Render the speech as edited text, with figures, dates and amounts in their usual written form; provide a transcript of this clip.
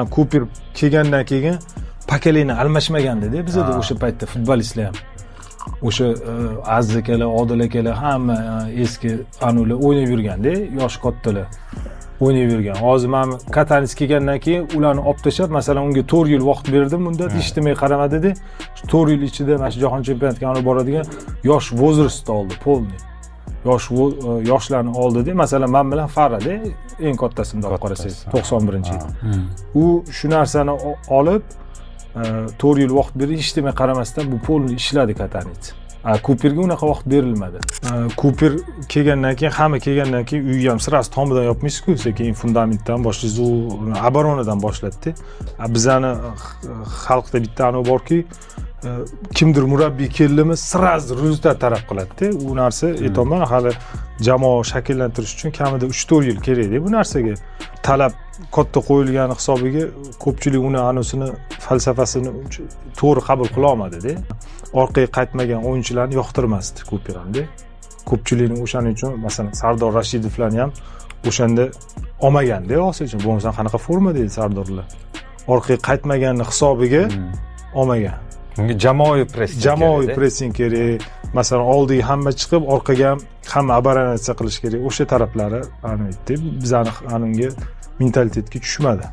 Kuper kelgandan keyin pokoleniya almashmaganda-da bizda o'sha paytda futbolistlar ham. O'sha Aziz akalar, Odil akalar hamma eski anular o'ynab yurganda, yosh kattalar o'ynab yurgan. Hozir men Katanis kelgandan keyin ularni olib tashlab, masalan, unga 4 yil vaqt berdim, bunda eshitmay qaramadi-da. 4 yil ichida mana shu jahon chempionatiga olib boradigan yosh возрастda oldi, polniy. Yoshlarni oldida, masalan, men bilan Farada eng kattasini olib qarasangiz, 91-yil. U shu narsani olib 4 yil vaqt berib, hech nima qaramasdan bu polni ishladi Katanis. Kuperga unaqa vaqt berilmadi. Kuper kelgandan keyin, hamma kelgandan keyin uyga ham sirasi tomidan yopmaysiz-ku, keyin fundamentdan boshlaysiz, u oboronadan boshlatdi. Bizani xalqda bitta anu borki, kimdir murabbiy keldimi, sirasi rezultat taraf qiladi-da. U narsa aytaman, hali jamoa shakllantirish uchun kamida 3-4 yil kerak-da bu narsaga. Talab katta qo'yilgani hisobiga ko'pchilik uni anusini falsafasini to'g'ri qabul qila olmadi-da. Orqaga qaytmagan o'yinchilarni yoqtirmasdi Kuper hamda. Ko'pchilikning o'shaning uchun, masalan, Sardor Rashidovlarni ham o'shanda olmaganda, o'sha bo'lmasa qanaqa forma deydi Sardorlar. Orqaga qaytmaganni hisobiga olmagan. Unga jamoaviy pressing kerak. Jamoaviy pressing kerak. Masalan, oldiga hamma chiqib, orqaga ham hamma oboronatsiya qilish kerak. O'sha taraflari aytdi. Bizani anunga mentalitetga tushmadi.